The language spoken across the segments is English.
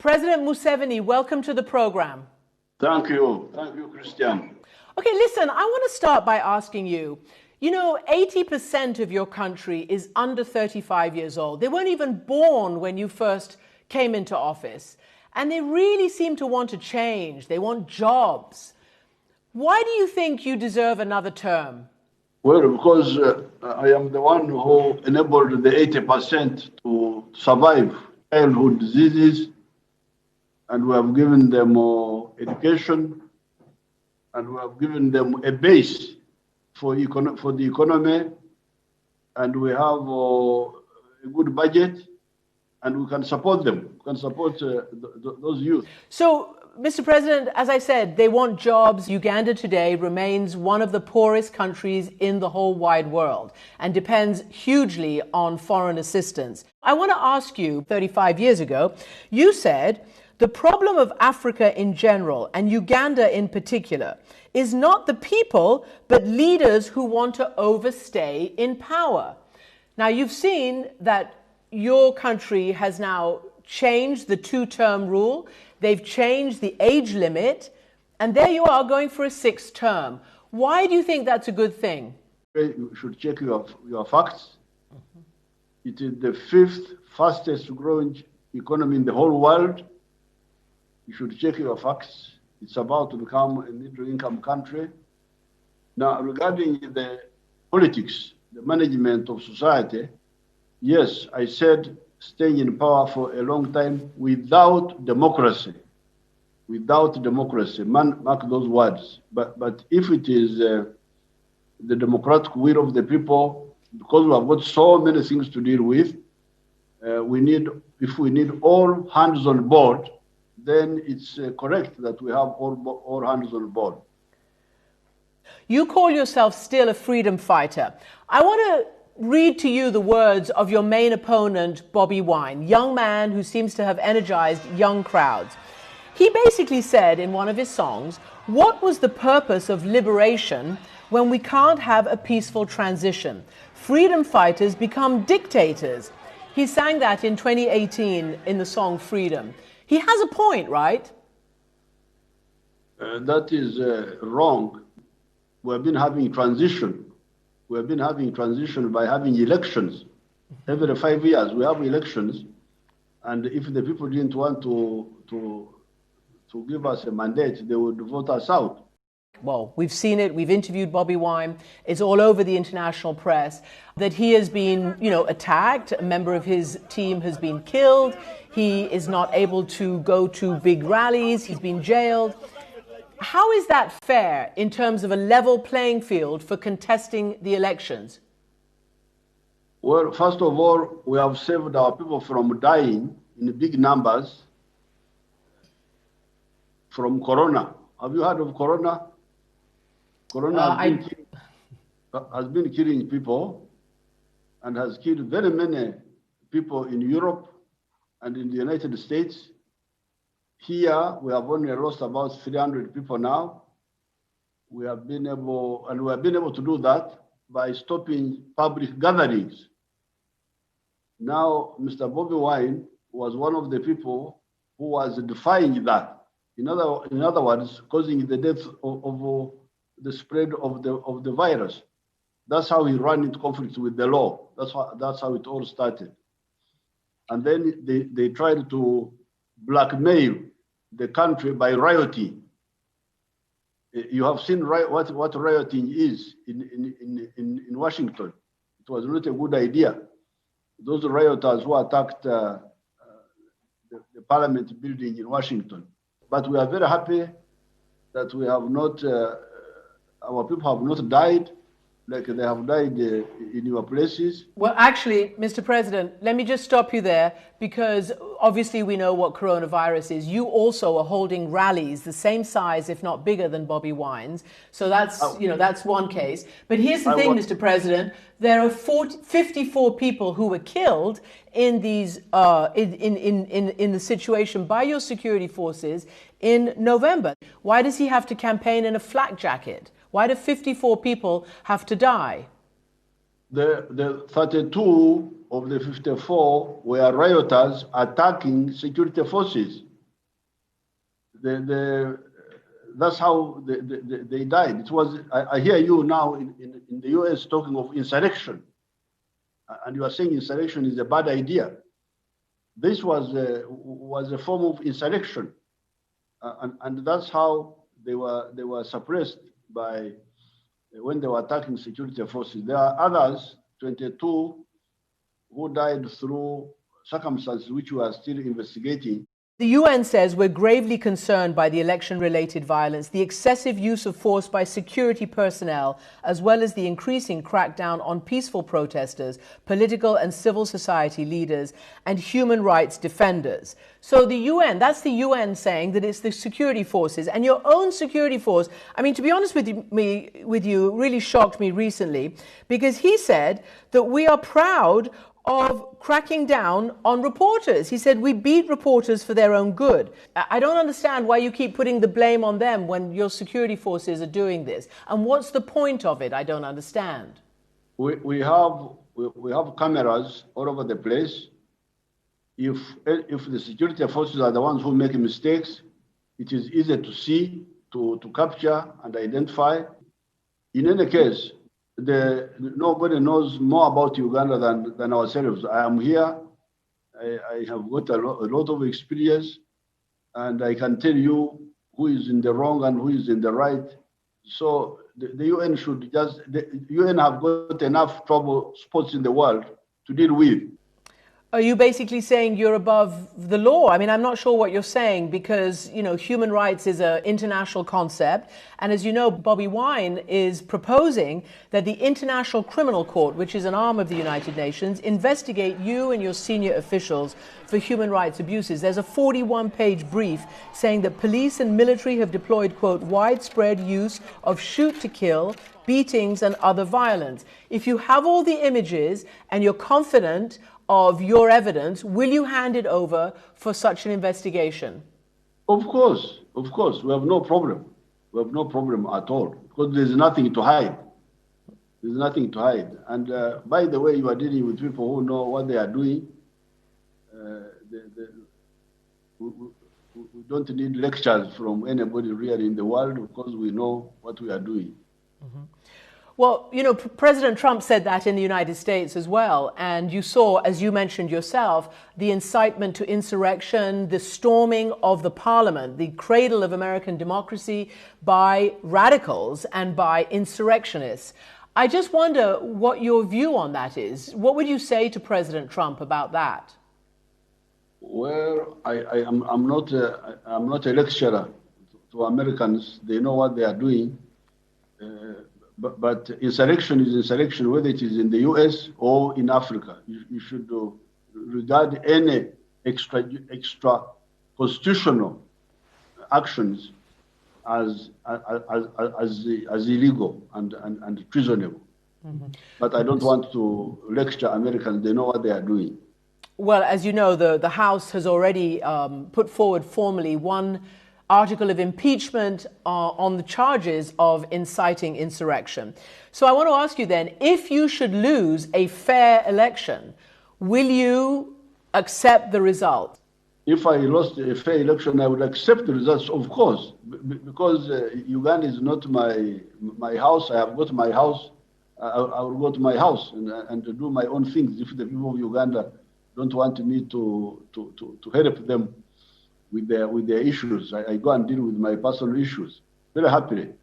President Museveni, welcome to the program. Thank you. Thank you, Christian. Okay, listen, I want to start by asking you, 80% of your country is under 35 years old. They weren't even born when you first came into office. And they really seem to want to change. They want jobs. Why do you think you deserve another term? Well, because I am the one who enabled the 80% to survive childhood diseases, and we have given them education, and we have given them a base for the economy, and we have a good budget, and we can support them. We can support those youth. So, Mr. President, as I said, they want jobs. Uganda today remains one of the poorest countries in the whole wide world and depends hugely on foreign assistance. I want to ask you, 35 years ago, you said the problem of Africa in general and Uganda in particular is not the people, but leaders who want to overstay in power. Now, you've seen that your country has now changed the two-term rule. They've changed the age limit, and there you are going for a sixth term. Why do you think that's a good thing? You should check your facts. It is the fifth fastest growing economy in the whole world. You should check your facts. It's about to become a middle-income country. Now, regarding the politics, the management of society, yes, I said staying in power for a long time without democracy. Without democracy, mark those words. But if it is the democratic will of the people, because we have got so many things to deal with, if we need all hands on board, then it's correct that we have all hands on board. You call yourself still a freedom fighter. I want to read to you the words of your main opponent, Bobi Wine, young man who seems to have energized young crowds. He basically said in one of his songs, what was the purpose of liberation when we can't have a peaceful transition? Freedom fighters become dictators. He sang that in 2018 in the song Freedom. He has a point, right? That is wrong. We have been having transition. We have been having transition by having elections. Every 5 years we have elections, and if the people didn't want to give us a mandate, they would vote us out. Well, we've seen it. We've interviewed Bobi Wine. It's all over the international press that he has been, attacked. A member of his team has been killed. He is not able to go to big rallies. He's been jailed. How is that fair in terms of a level playing field for contesting the elections? Well, first of all, we have saved our people from dying in big numbers from corona. Have you heard of corona? Corona has been killing people and has killed very many people in Europe and in the United States. Here, we have only lost about 300 people now. We have been able to do that by stopping public gatherings. Now, Mr. Bobi Wine was one of the people who was defying that. In other words, causing the death of the spread of the virus. That's how he ran into conflict with the law. That's how it all started. And then they tried to blackmail the country by rioting. You have seen what rioting is in Washington. It was not a good idea. Those rioters who attacked the Parliament building in Washington. But we are very happy that we have not, our people have not died like they have died in your places. Well, actually, Mr. President, let me just stop you there, because obviously we know what coronavirus is. You also are holding rallies the same size, if not bigger, than Bobi Wine's. So that's one case. But here's the thing, Mr. President, there are 54 people who were killed in these in the situation by your security forces in November. Why does he have to campaign in a flak jacket? Why do 54 people have to die? The 32 of the 54 were rioters attacking security forces. that's how they died. It was. I hear you now in the U.S. talking of insurrection, and you are saying insurrection is a bad idea. This was a form of insurrection, and that's how they were suppressed by when they were attacking security forces. There are others, 22, who died through circumstances which we are still investigating. The UN says we're gravely concerned by the election-related violence, the excessive use of force by security personnel, as well as the increasing crackdown on peaceful protesters, political and civil society leaders, and human rights defenders. So the UN, that's the UN saying that it's the security forces, and your own security force, I mean, to be honest with you, really shocked me recently, because he said that we are proud of cracking down on reporters. He said, we beat reporters for their own good. I don't understand why you keep putting the blame on them when your security forces are doing this. And what's the point of it? I don't understand. We have cameras all over the place. If the security forces are the ones who make mistakes, it is easy to see, to capture and identify. In any case, nobody knows more about Uganda than ourselves. I am here. I have got a lot of experience, and I can tell you who is in the wrong and who is in the right. So the UN the UN have got enough trouble spots in the world to deal with. Are you basically saying you're above the law? I mean, I'm not sure what you're saying because, human rights is an international concept. And as you know, Bobi Wine is proposing that the International Criminal Court, which is an arm of the United Nations, investigate you and your senior officials for human rights abuses. There's a 41-page brief saying that police and military have deployed, quote, widespread use of shoot to kill, beatings and other violence. If you have all the images and you're confident of your evidence, will you hand it over for such an investigation? Of course. We have no problem. We have no problem at all because there's nothing to hide. There's nothing to hide. And by the way, you are dealing with people who know what they are doing. We don't need lectures from anybody really in the world because we know what we are doing. Mm-hmm. Well, President Trump said that in the United States as well. And you saw, as you mentioned yourself, the incitement to insurrection, the storming of the parliament, the cradle of American democracy by radicals and by insurrectionists. I just wonder what your view on that is. What would you say to President Trump about that? Well, I'm not a lecturer to Americans. They know what they are doing. But insurrection is insurrection, whether it is in the US or in Africa. You should regard any extra constitutional actions as illegal and treasonable. Mm-hmm. But I don't want to lecture Americans. They know what they are doing. Well, as you know, the House has already put forward formally one article of impeachment on the charges of inciting insurrection. So I want to ask you then, if you should lose a fair election, will you accept the result? If I lost a fair election, I would accept the results, of course, because Uganda is not my house. I have got my house. I will go to my house and do my own things. If the people of Uganda don't want me to help them with their issues, I go and deal with my personal issues very happily.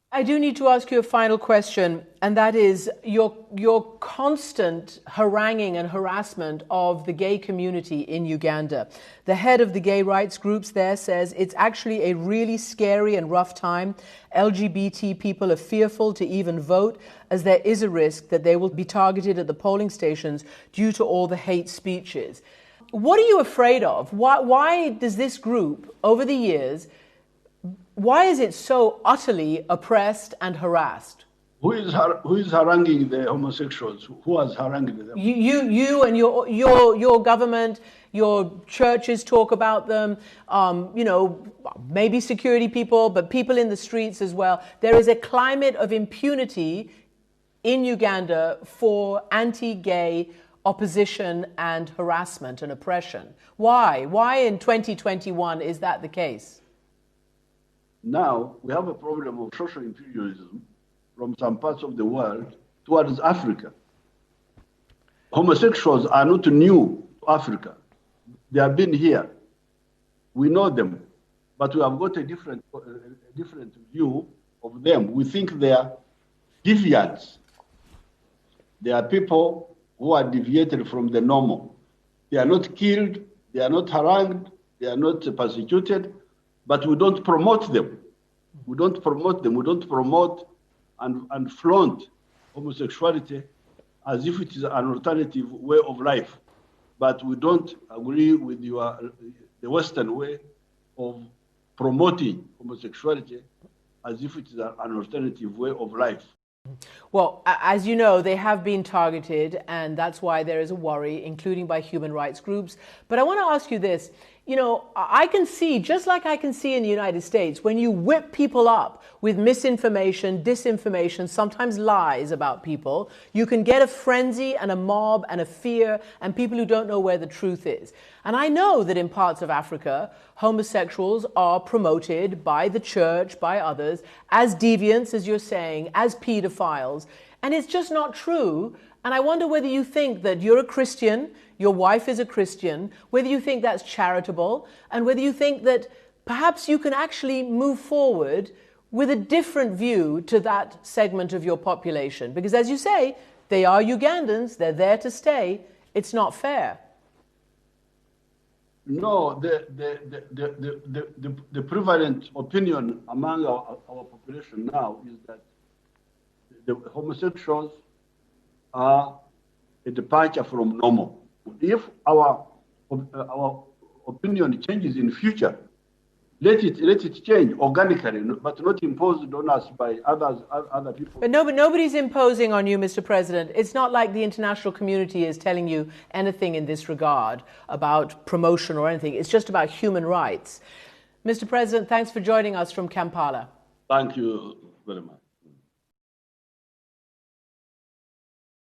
I do need to ask you a final question, and that is your constant haranguing and harassment of the gay community in Uganda. The head of the gay rights groups there says it's actually a really scary and rough time. LGBT people are fearful to even vote, as there is a risk that they will be targeted at the polling stations due to all the hate speeches. What are you afraid of? Why does this group, over the years, why is it so utterly oppressed and harassed? Who is haranguing the homosexuals? Who has harangued them? You and your government, your churches talk about them. Maybe security people, but people in the streets as well. There is a climate of impunity in Uganda for anti-gay opposition and harassment and oppression. Why? Why in 2021 is that the case? Now we have a problem of social imperialism from some parts of the world towards Africa. Homosexuals are not new to Africa. They have been here. We know them, but we have got a different view of them. We think they are deviants. They are people who are deviated from the normal. They are not killed, they are not harangued, they are not persecuted, but we don't promote them. We don't promote them. We don't promote and flaunt homosexuality as if it is an alternative way of life. But we don't agree with the Western way of promoting homosexuality as if it is an alternative way of life. Well, as you know, they have been targeted, and that's why there is a worry, including by human rights groups. But I want to ask you this. You know, I can see, just like I can see in the United States, when you whip people up with misinformation, disinformation, sometimes lies about people, you can get a frenzy and a mob and a fear and people who don't know where the truth is. And I know that in parts of Africa, homosexuals are promoted by the church, by others, as deviants, as you're saying, as pedophiles. And it's just not true. And I wonder whether you think that you're a Christian, your wife is a Christian, whether you think that's charitable, and whether you think that perhaps you can actually move forward with a different view to that segment of your population. Because as you say, they are Ugandans, they're there to stay. It's not fair. No, the prevalent opinion among our population now is that the homosexuals are a departure from normal. If our opinion changes in future, let it change organically, but not imposed on us by other people. But nobody's imposing on you, Mr. President. It's not like the international community is telling you anything in this regard about promotion or anything. It's just about human rights. Mr. President, thanks for joining us from Kampala. Thank you very much.